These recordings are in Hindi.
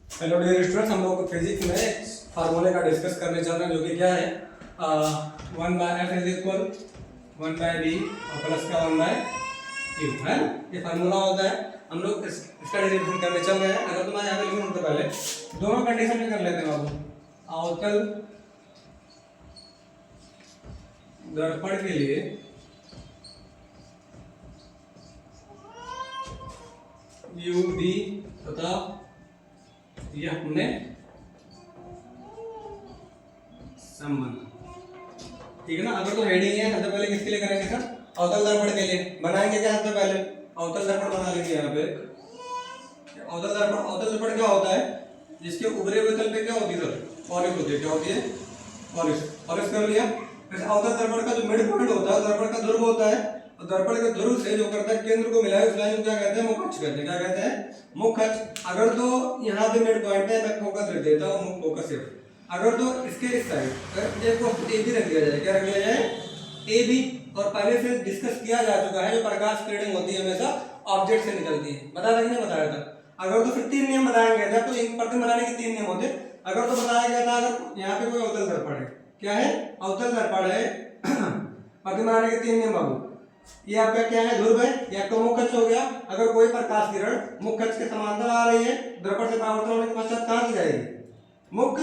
हेलो डियर स्टूडेंट्स, हम लोग फिजिक्स में फार्मूले का डिस्कस करने चल रहे हैं जो कि क्या है 1/f इज इक्वल 1/b और प्लस का 1/q है ना। ये फार्मूला होता है, हम लोग इसका डेरिवेशन करने चल रहे हैं। अगर तुम्हारे यहाँ पे लिखूं तो पहले दोनों कंडीशन में कर लेते हैं बाबू। अवतल दर्पण के लिए u d तथा ये हमने संबंध, ठीक है ना। अगर तो हेडिंग है सबसे पहले किसके लिए करेंगे सर? अवतल दर्पण के लिए बनाएंगे क्या? सबसे पहले अवतल दर्पण बना लेंगे यहाँ पे। अवतल दर्पण क्या होता है? जिसके उभरे हुए तल पे क्या होती है सर? पॉलिश होती है। क्या होती है? पॉलिश कर लिया। वैसे अवतल दर्पण का जो मिड पॉइंट होता है दर्पण का ध्रुव होता है, और दर्पण के ध्रुव से जो करता है केंद्र को मिलाए उस लाइन को क्या कहते हैं? मुख अक्ष कहते हैं। क्या कहते हैं? मुख अक्ष। अगर तो यहाँ पे मिड पॉइंट है, मैं फोकस रख देता हूँ, मुख फोकस है। अगर तो इसके इस साइड देखो ए बी रख दिया जाए, क्या रख दिया जाए? A B. और पहले से डिस्कस किया जा चुका है, जो प्रकाश किरणें होती है हमेशा ऑब्जेक्ट से निकलती है। बताया था कि नहीं बताया था? अगर तो फिर 3 नियम बताया गया था, तो एक प्रतिबिंब बनाने के 3 नियम होते। अगर तो बताया गया था, अगर यहाँ पे कोई अवतल दर्पण है, क्या है? अवतल दर्पण है, प्रतिबिंब बनाने के 3 नियम बाबू। ये आपका क्या है? ध्रुव है। ये आपका मुख अक्ष हो गया। अगर कोई प्रकाश किरण मुख अक्ष के समांतर आ रही है, दर्पण से परावर्तन होने के पश्चात कहां से जाएगी? मुख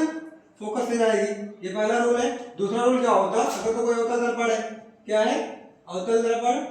फोकस से जाएगी। ये पहला रूल है। दूसरा रूल क्या होता? अगर तो कोई अवतल दर्पण है, क्या है? अवतल दर्पण,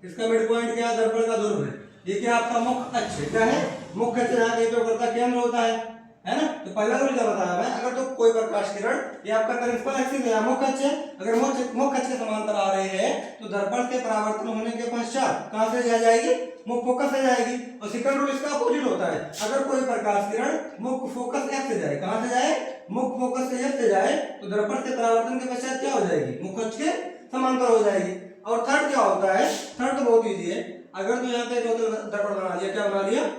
इसका मिड पॉइंट क्या है? दर्पण का ध्रुव है। ये क्या आपका मुख अक्ष है। क्या है? मुख अक्ष यहाँ पे जो करता केंद्र होता है ना। तो पहला रूल क्या बताया मैं? अगर तो कोई प्रकाश किरण ये आपका प्रिंसिपल एक्सिस है, मुख अक्ष है, अगर मुख अक्ष के समांतर आ रही है तो दर्पण से परावर्तन होने के पश्चात कहां से जाएगी? मुख फोकस से जाएगी। और सेकंड रूल इसका अपोजिट होता है। अगर कोई प्रकाश किरण मुख फोकस एफ से जाए, कहां से जाए? मुख फोकस से एफ से जाए, तो दर्पण से परावर्तन के पश्चात क्या हो जाएगी? मुख अक्ष के समांतर हो जाएगी। और थर्ड क्या होता है? थर्ड तो बहुत इजी है। अगर तो यहाँ पे अवतल दर्पण बना लिया, क्या बना लिया?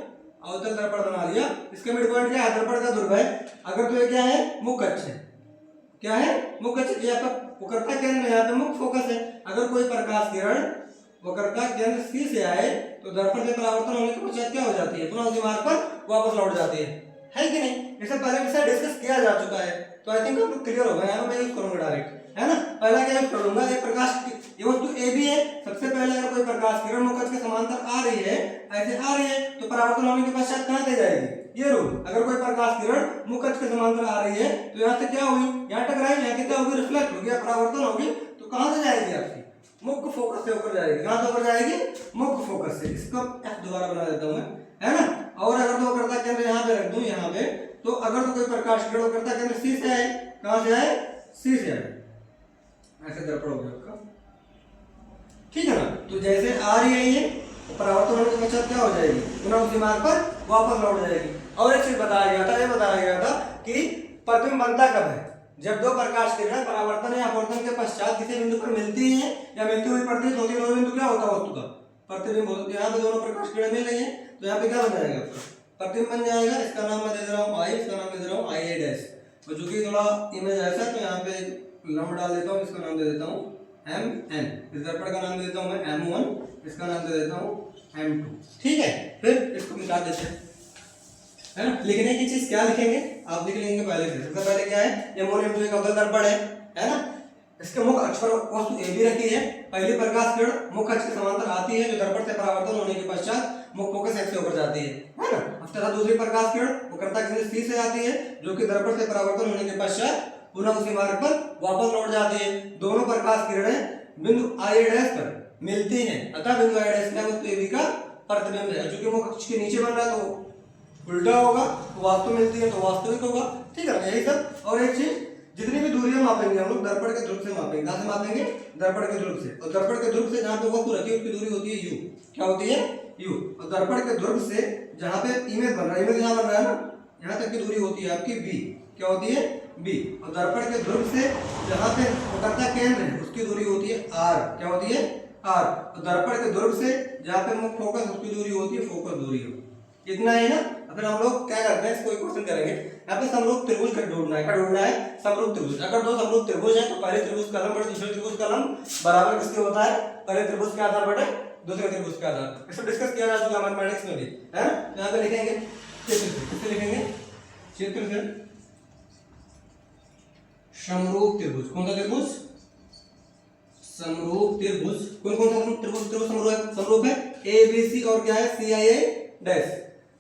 अवतल दर्पण बना लिया। इसका मिड पॉइंट क्या है? दर्पण का ध्रुव है। अगर तो ये क्या है? मुख अक्ष है। क्या है? मुख अक्ष। ये आपका वक्रता केंद्र, यहाँ पे मुख फोकस है। अगर कोई प्रकाश किरण वक्रता केंद्र सी से आए तो दर्पण से परावर्तन होने के पश्चात क्या हो जाती है? पुनः उसी मार्ग पर वापस लौट जाती है कि नहीं? इससे पहले भी डिस्कस किया जा चुका है, तो आई थिंक आपको क्लियर होगा। यहाँ मैं यूज करूंगा डायरेक्ट, है ना। पहला क्या यूज करूंगा? एक प्रकाश, ये वस्तु ए बी है। सबसे पहले अगर कोई प्रकाश किरण मुख अक्ष के समांतर आ रही है, ऐसे आ रही है, तो परावर्तन होने के पश्चात कहां से जाएगी? ये रूल। अगर कोई प्रकाश किरण मुख अक्ष के समांतर आ रही है तो यहाँ से क्या हुई? यहाँ टकराई, यहाँ से क्या होगी? रिफ्लेक्ट होगी, परावर्तन होगी। तो कहां से जाएगी? आपकी मुख फोकस से होकर जाएगी। कहां से होकर जाएगी? मुख फोकस से। इसको एफ दोबारा बना देता हूं मैं, है ना। और अगर तो वक्रता केंद्र यहाँ पे रख दूं, यहाँ पे, तो अगर तो कोई प्रकाश किरण वक्रता केंद्र सी से आए, कहां से आए? सी से आए। ऐसे दर्पण हो गया आपका, ठीक है ना। तो जैसे आ रही है ये, परावर्तन होने के पश्चात क्या हो जाएगी? पुनः उसी मार्ग पर वापस लौट जाएगी। और एक चीज बताया गया था, ये बताया गया था कि प्रतिबिंब बनता कब है? जब दो प्रकाश किरण परावर्तन या अपवर्तन के पश्चात किसी बिंदु पर मिलती हैं या मिलती हुई प्रतीत होती है। दोनों बिंदु क्या होता है वस्तु का? प्रतिबिंब होता है। यहाँ पे दोनों प्रकाश किरण मिल रही है, तो यहाँ पे क्या बन जाएगा? प्रतिबिंब बन जाएगा। इसका नाम मैं दे रहा हूँ आई, इसका नाम दे रहा हूँ आई ए डैश। तो चूंकि थोड़ा इमेज ऐसा, तो यहाँ पे लंब डाल देता हूँ, इसका नाम दे देता हूँ एम एन। इस दर्पण का नाम दे देता हूँ मैं M1, इसका नाम दे देता हूँ M2, ठीक है। फिर इसको मिटा देते हैं, है ना। लिखने की चीज क्या लिखेंगे आप? लिख लेंगे पहले से। सबसे पहले क्या है? M1 M2 एक अवतल दर्पण है ना। इसके मुख अक्ष पर वस्तु ए बी रखी है। पहली प्रकाश किरण मुख अक्ष के समांतर आती है, जो दर्पण से परावर्तन होने के पश्चात मुख फोकस एक्स से होकर जाती है ना। तथा दूसरी प्रकाश किरण वक्रता केंद्र सी से आती है, जो कि दर्पण से परावर्तन होने के पश्चात पुनः उसी मार्ग पर वापस लौट जाती है। दोनों प्रकाश किरणें बिंदु आई डैश पर मिलती हैं, अतः बिंदु आई डैश में वस्तु ए बी का प्रतिबिंब है। चूंकि मुख अक्ष के नीचे बन रहा है तो उल्टा होगा, तो वास्तु मिलती है तो वास्तविक होगा, ठीक है ना। यही सब। और एक चीज, जितनी भी दूरियां मापेंगे हम लोग दर्पण के ध्रुव से मापेंगे। कहां से मापेंगे? दर्पण के ध्रुव से। और दर्पण के ध्रुव से जहां पे वस्तु रखी है उसकी दूरी होती है u। क्या होती है? u। और दर्पण के ध्रुव से जहां पे इमेज बन रहा है, इमेज यहां बन रहा है ना, यहां तक की दूरी होती है आपकी b। क्या होती है? b। और दर्पण के ध्रुव से जहां पे वक्रता केंद्र है उसकी दूरी होती है r। क्या होती है? r। और दर्पण के ध्रुव से जहां पे मुख फोकस उसकी दूरी होती है फोकस दूरी। इतना ही ना। फिर हम लोग क्या करते हैं, इसको एक क्वेश्चन करेंगे। यहाँ पे समरूप त्रिभुज का ढूंढना है। क्या ढूंढना है? समरूप त्रिभुज। अगर दो समरूप त्रिभुज है तो पहले त्रिभुज का लंब दूसरे त्रिभुज का लंब बराबर किसके होता है? पहले त्रिभुज के आधार पर दूसरे त्रिभुज के आधार। इसको डिस्कस किया जा चुका मैथमेटिक्स में भी, है ना। यहाँ पे लिखेंगे किससे लिखेंगे? क्षेत्र से समरूप त्रिभुज, कौन सा त्रिभुज? समरूप त्रिभुज। कौन कौन सा त्रिभुज त्रिभुज समरूप है? ए बी सी और क्या है? सी आई ए डैश।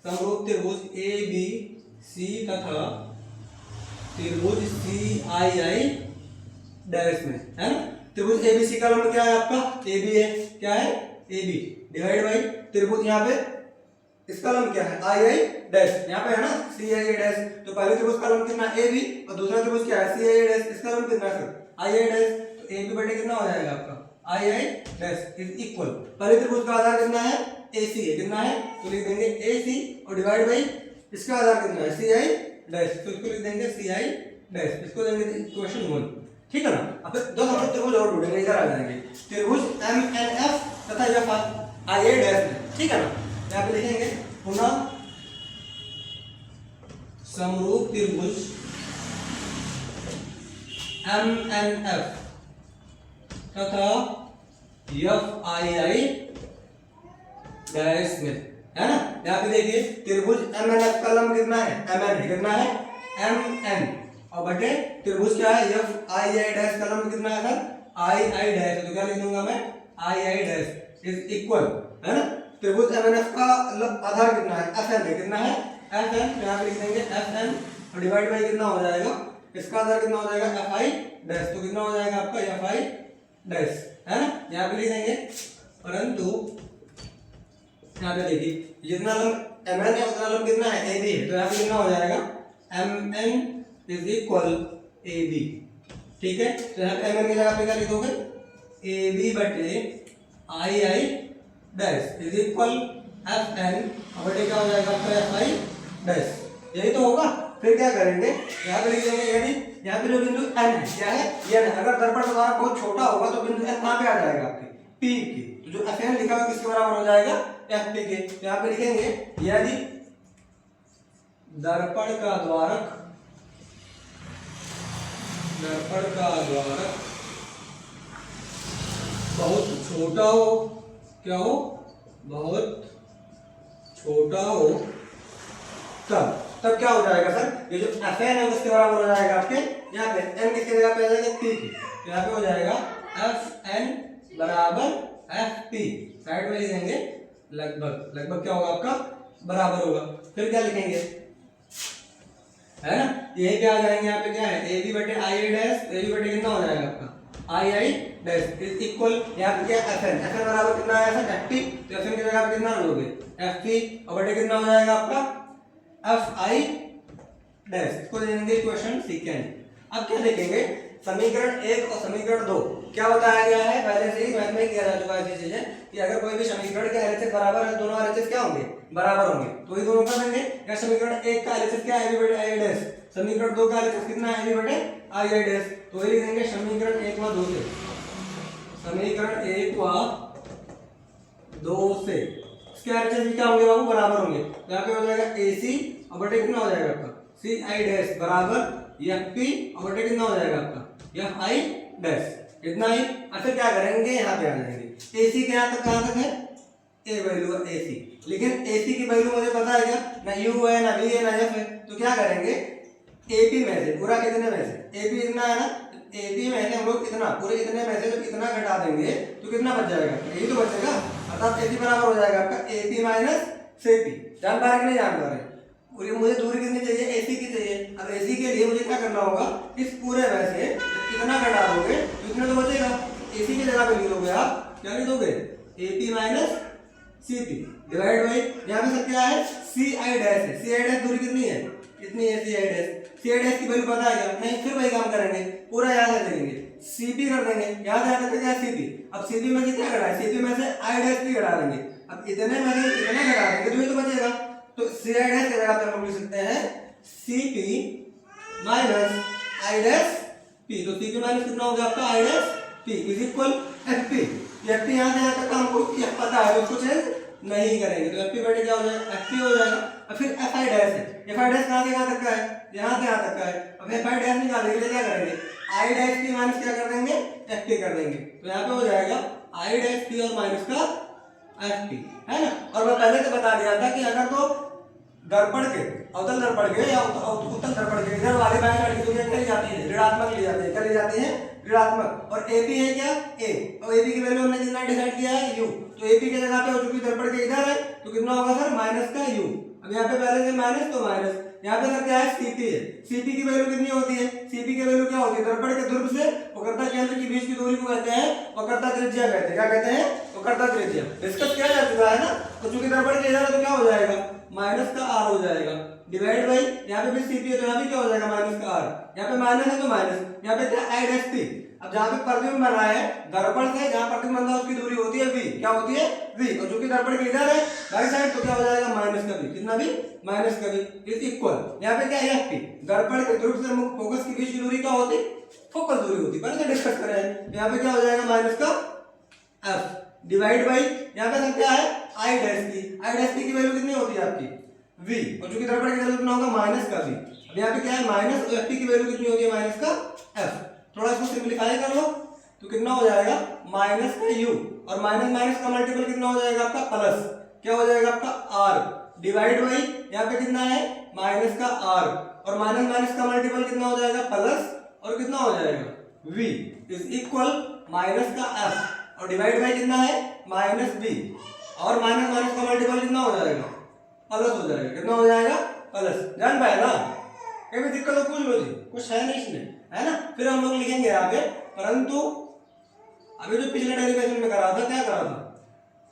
समरूप त्रिभुज ए बी सी तथा त्रिभुज सी आई आई डैश में, है ना। त्रिभुज ए बी सी का लंब क्या है आपका? ए बी है, क्या है? ए बी डिवाइड बाई त्रिभुज यहाँ पे इसका लंब क्या है? आई आई डैश, यहाँ पे है ना सी आई आई डैश। तो पहले त्रिभुज का लंब कितना? ए बी, और दूसरा त्रिभुज क्या है? C I I dash. इसका लंब कितना है? आई आई डैश। तो ए बी बटे कितना हो जाएगा आपका? आई आई डैश इज इक्वल, पहले त्रिभुज का आधार कितना है? ए सी है, कितना है? तो लिख देंगे ए सी और डिवाइड बाई इसका आधार कितना है? सी आई डैश, तो इसको लिख देंगे सी आई डैश, इसको देंगे इक्वेशन 1, ठीक है ना। अब दो हम त्रिभुज और ढूंढेंगे, इधर आ जाएंगे। त्रिभुज एम एन एफ तथा एफ आई आई डैश में, ठीक है ना। यहाँ पे लिखेंगे पुनः समरूप त्रिभुज एम एन एफ तथा एफ आई आई डैश में, है ना। यहाँ पे देखिए त्रिभुज एम एन एफ का लंब कितना है? एम एन है, कितना है? एम एन, और बटे त्रिभुज क्या है? एफ आई आई डैश का लंब कितना है सर? आई आई डैश, तो क्या लिख दूंगा मैं? आई आई डैश इज इक्वल, है ना। त्रिभुज एम एन एफ का आधार कितना है? एफ एन है, कितना है? एफ एन, यहाँ पे लिख देंगे एफ एन और डिवाइड बाई कितना हो जाएगा? इसका आधार कितना हो जाएगा? एफ आई डैश, तो कितना हो जाएगा आपका? एफ आई डैश, है ना। यहाँ पे लिख देंगे, परंतु यहाँ पे देखिए जितना लंब एम एन है उतना लंब कितना है? ए बी है, तो यहाँ पे कितना हो जाएगा? M N is equal A B, ठीक है। तो यहाँ पे एम एन की जगह पे क्या लिखोगे? ए बी बटे I I dash is equal F N, और बटे क्या हो जाएगा आपका? एफ आई डैश, यही तो होगा। फिर क्या करेंगे? यहाँ पे लिख देंगे, यदि यहाँ पे जो बिंदु एन है क्या है? ये है। अगर दर्पण का द्वारा बहुत छोटा होगा तो बिंदु एन कहाँ पे आ जाएगा? आपके पी के। तो जो एफ एन लिखा हुआ किसके बराबर हो जाएगा? एफ पी के। तो यहाँ पे लिखेंगे यदि दर्पण का द्वारक बहुत छोटा हो, क्या हो? बहुत छोटा हो, तब क्या हो जाएगा सर? ये जो एफ एन है उसके बराबर हो जाएगा आपके यहाँ पे एन किसकी जगह पे आ जाएगा? पी की। तो यहाँ पे हो जाएगा एफ एन बराबर एफ पी, साइड में लिख देंगे लगभग, लगभग क्या होगा आपका? बराबर होगा। फिर क्या लिखेंगे, है ना। यही पे आ जाएंगे, यहाँ पे क्या है? ए बी बटे I I dash, A B बटे कितना हो जाएगा आपका? आई आई डैश इज इक्वल, यहाँ पे क्या? एफ एन, एफ एन बराबर कितना आया सर? F P. तो एफ एन की जगह पे कितना लोगे? एफ पी, और बटे कितना हो जाएगा आपका? एफ आई डैश, इसको दे देंगे इक्वेशन सेकंड। अब क्या देखेंगे? समीकरण 1 और समीकरण 2 क्या बताया गया है? पहले से ही मैथ में किया जा चुका है चीजें कि अगर कोई भी समीकरण के एलएचएस बराबर है, दोनों एलएचएस क्या होंगे? बराबर होंगे, तो ये दोनों कर देंगे। या समीकरण 1 का एलएचएस क्या है? ए बी बटे आई डैश। समीकरण 2 का एलएचएस कितना है? ए बी बटे आई आई डैश। तो ये लिख देंगे समीकरण 1 व 2 से, समीकरण 1 व 2 से इसके एलएचएस क्या होंगे बाबू? बराबर होंगे। तो यहाँ पे हो जाएगा एसी और बटे कितना हो जाएगा आपका? सी आई डैश बराबर एफ पी और बटे कितना हो जाएगा आपका? एफ आई डैश, इतना ही। फिर क्या करेंगे? यहाँ पे आ जाएंगे। एसी के यहाँ तक कहाँ तक है? ए वैल्यू है एसी, लेकिन एसी की वैल्यू मुझे पता है क्या? ना यू है, ना बी है, ना एफ है। तो क्या करेंगे? एपी में से पूरा कितने में से? एपी इतना है ना, एपी में से हम लोग इतना पूरे इतने में से जब इतना घटा देंगे तो कितना बच जाएगा? यही तो बचेगा, अर्थात एपी बराबर हो जाएगा आपका एपी माइनस सीपी। जान पा रहे कि नहीं जान पा रहे? और ये मुझे दूरी कितनी चाहिए? एसी की चाहिए। अब एसी के लिए मुझे क्या करना होगा? इस पूरे में से इतना घटा दोगे तो इतना तो बचेगा। एसी की जगह पे लिख दोगे आप, क्या लिख दोगे? AP minus CP divide by यहाँ पे सर क्या है? सी आई डैश है। सी आई डैश दूरी कितनी है? इतनी है C I dash. C I dash की वैल्यू पता है क्या? नहीं, फिर वही काम करेंगे, पूरा यहाँ से लेंगे, सीपी कर देंगे। यहाँ से आते क्या? सीपी। अब सीपी में कितना घटा है? सीपी में से आई डैश भी घटा देंगे। अब इतने में से इतना घटा देंगे तो ये तो बचेगा। तो सी आई डैश की जगह पे हम लोग लिख सकते हैं CP minus I dash P. तो सीपी माइनस कितना हो गया आपका? I dash P is equal F P. F P यहाँ से यहाँ तक हमको पता है, उसको चेंज नहीं करेंगे। तो एफ पी बटे क्या हो जाएगा? एफ पी हो जाएगा। और फिर एफ आई डैश है। एफ आई डैश कहाँ से कहाँ तक का है? यहाँ से यहाँ तक का है। अब एफ आई डैश निकालने के लिए क्या करेंगे? आई डैश पी माइनस क्या कर देंगे? एफ पी कर देंगे। तो यहाँ पे हो जाएगा आई डैश पी और माइनस का एफ पी, है ना। और मैं पहले तो बता दिया था कि अगर तो दर्पण के अवतल दर्पण के या उत्तल दर्पण के इधर वाले बाएं साइड की दूरी क्या ली जाती है, ऋणात्मक ली जाती है। क्या ली जाती है, ऋणात्मक। और एपी है क्या, ए, और एपी की वैल्यू हमने कितना डिसाइड किया है, यू। तो एपी की जगह पे हो चुकी दर्पण के इधर है तो कितना होगा सर, माइनस का यू। अब यहाँ पे पहले से माइनस तो माइनस, यहाँ पे सर क्या है, सीपी है। सीपी की वैल्यू कितनी होती है, सीपी की वैल्यू क्या होती है, दर्पण के ध्रुव से वक्रता केंद्र के बीच की दूरी को कहते हैं वक्रता त्रिज्या कहते हैं। क्या कहते हैं, वक्रता त्रिज्या। डिस्कस किया जा चुका है ना। तो चूंकि दर्पण के इधर है तो क्या हो जाएगा, माइनस का आर हो जाएगा, डिवाइड बाई यहाँ पे भी सीपी है तो यहाँ भी क्या हो जाएगा, माइनस का आर। यहाँ पे माइनस है तो माइनस, यहाँ पे क्या ऐड एस टी। अब जहाँ पे प्रतिबिंब बन रहा है दर्पण से, जहाँ प्रतिबिंब बनता है उसकी दूरी होती है वी। क्या होती है, वी। और चूंकि दर्पण के इधर है राइट साइड तो क्या हो जाएगा, माइनस का वी। कितना भी, माइनस का वी इज इक्वल। यहाँ पे क्या है, एफ पी। दर्पण के ध्रुव से मुख्य फोकस के बीच की दूरी क्या होती, फोकस दूरी होती। पहले से डिस्कस करें। यहाँ पे क्या हो जाएगा, माइनस का एफ डिवाइड बाई यहाँ पे क्या है, I dash T. I dash T की वैल्यू कितनी होती है आपकी, वी। और चूंकि दर्पण की वैल्यू कितना होगा, माइनस का वी। अब यहाँ पे क्या है, माइनस, एफ टी की वैल्यू कितनी होती है, माइनस का एफ। थोड़ा इसको सिंपलीफाई कर लो तो कितना हो जाएगा, माइनस का यू। और माइनस माइनस का मल्टीपल कितना हो जाएगा आपका, प्लस। क्या हो जाएगा आपका, आर डिवाइड बाई यहाँ पे कितना है, माइनस का आर। और माइनस माइनस का मल्टीपल कितना हो जाएगा, प्लस। और कितना हो जाएगा, v इज इक्वल माइनस का f। और डिवाइड बाई कितना है, माइनस b। और माइनस माइनस का मल्टीपल कितना हो जाएगा, प्लस हो जाएगा। कितना हो जाएगा, प्लस। जान पाए ना, कहीं भी दिक्कत हो पूछ लो जी, कुछ है नहीं इसमें, है ना। फिर हम लोग लिखेंगे यहाँ पे, परंतु अभी जो पिछले डेरिवेशन में करा था, क्या करा था,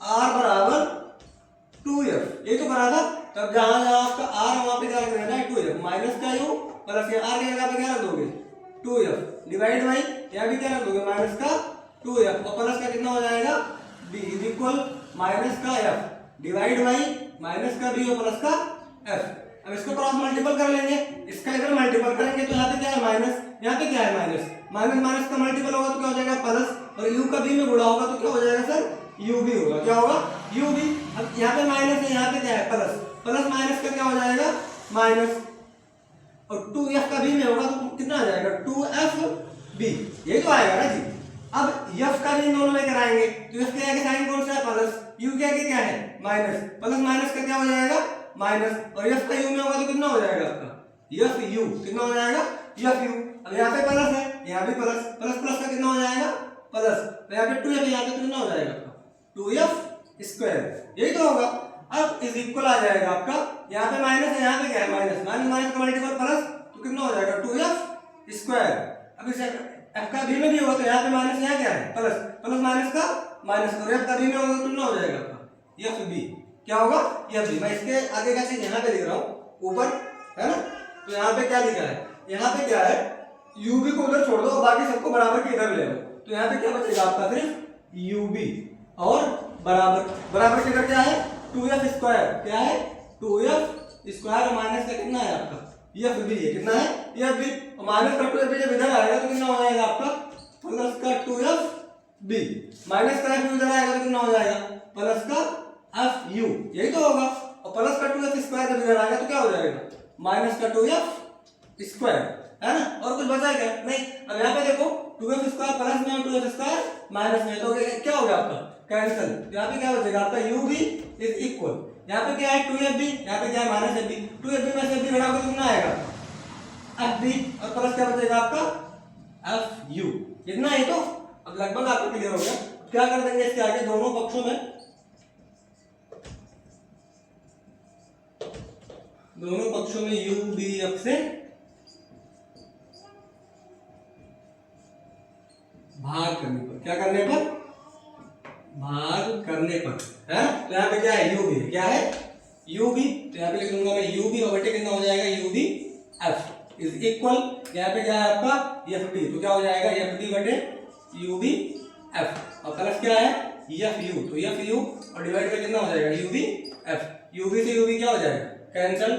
r बराबर 2f, ये तो करा था। तब जहां जहां आपका r वहां पे क्या रख देना है, 2f माइनस का u प्लस ये r की जगह पे क्या रख दोगे, 2f डिवाइड बाई यहाँ भी क्या रख दोगे, माइनस का 2f। और प्लस का कितना हो जाएगा, b इज इक्वल माइनस का f डिवाइड बाई माइनस का b और प्लस का f। अब इसको क्रॉस मल्टीपल कर लेंगे, इसका इधर मल्टीपल करेंगे तो यहाँ पे क्या है, माइनस, यहाँ पे क्या है, माइनस। माइनस माइनस का मल्टीपल होगा तो क्या हो जाएगा, प्लस। और u का b में गुणा होगा तो क्या हो जाएगा सर, ub होगा। क्या होगा, ub। अब यहाँ पे माइनस है, यहाँ पे क्या है, प्लस। प्लस माइनस का क्या हो जाएगा, माइनस। और 2f का b में होगा तो कितना आ जाएगा, 2fb। ये तो आएगा ना जी। अब f का भी दोनों लेकर आएंगे तो f के आगे साइन कौन सा है, प्लस। u के आगे क्या है, माइनस। प्लस माइनस का क्या हो जाएगा, माइनस। और f का u में होगा तो कितना हो जाएगा आपका, fu। कितना हो जाएगा, fu। अब यहाँ पे प्लस है, यहाँ भी प्लस। प्लस प्लस का कितना हो जाएगा, प्लस। तो यहाँ पे 2f, यहाँ पे कितना हो जाएगा आपका, 2f स्क्वायर। यही तो होगा। अब इज इक्वल आ जाएगा आपका, यहाँ पे माइनस है, यहाँ पे क्या है, माइनस। माइनस माइनस का मल्टीपल प्लस तो कितना हो जाएगा, 2f स्क्वायर। अब इसे f का b में भी होगा तो यहाँ पे माइनस, यहाँ क्या है, प्लस। प्लस माइनस का माइनस। और f का b में होगा तो कितना हो जाएगा आपका, fb। क्या होगा, fb। मैं इसके आगे का चीज यहाँ पे लिख रहा हूँ ऊपर, है ना। तो यहाँ पे क्या लिखा है, यहाँ पे क्या है, ub को उधर छोड़ दो और बाकी सबको बराबर के इधर ले आओ। तो यहाँ पे क्या बचेगा आपका, सिर्फ ub और बराबर। बराबर के इधर क्या है, 2f स्क्वायर। क्या है, 2f स्क्वायर। माइनस का कितना है आपका, fb है। कितना है, fb। माइनस का 2f जब इधर आएगा तो कितना हो जाएगा आपका, प्लस का 2fb। माइनस का f इधर आएगा तो कितना हो जाएगा, प्लस का fu। यही तो होगा। और प्लस का 2f स्क्वायर जब इधर आएगा तो क्या हो जाएगा, माइनस का 2f स्क्वायर, है ना। और कुछ बचा है क्या, नहीं। अब यहाँ पे देखो 2f स्क्वायर प्लस में और 2f स्क्वायर माइनस में, तो क्या हो गया आपका, कैंसिल। यहाँ पे क्या बचेगा आपका, ub इज इक्वल, यहाँ पे क्या है 2fb, यहाँ पे क्या है माइनस fb। 2fb में से fb घटाओगे तो कितना आएगा, fb। और प्लस क्या बचेगा आपका, fu। इतना ही तो। अब लगभग आपको क्लियर हो गया। क्या कर देंगे इसके आगे, दोनों पक्षों में, दोनों पक्षों में ub से भाग करने पर। क्या करने पर, भाग करने पर, है। तो यहाँ पे क्या है, ub है। क्या है, ub। तो यहाँ पे लिख दूंगा मैं ub और बटे कितना हो जाएगा, ub f इज इक्वल, यहाँ पे क्या है आपका, fd। तो क्या हो जाएगा, fd बटे ub f। और प्लस क्या है, fu। तो fu और डिवाइड पे कितना हो जाएगा, ub f। ub से ub क्या हो जाएगा, कैंसिल।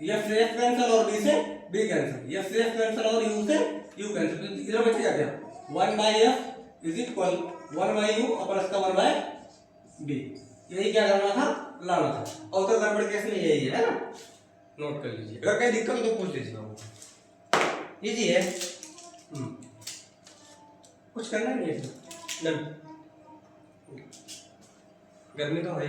f से f कैंसिल और b से b कैंसिल। f से f कैंसिल और u से u कैंसिल। तो इधर बचेगा क्या, 1/f इज इक्वल 1/u और प्लस का 1/b। यही क्या करना था, लाना था। अवतल दर्पण केस में यही है ना, नोट कर लीजिए। अगर कहीं दिक्कत हो तो पूछ लीजिएगा, इजी है। कुछ करना नहीं है, गर्मी तो है।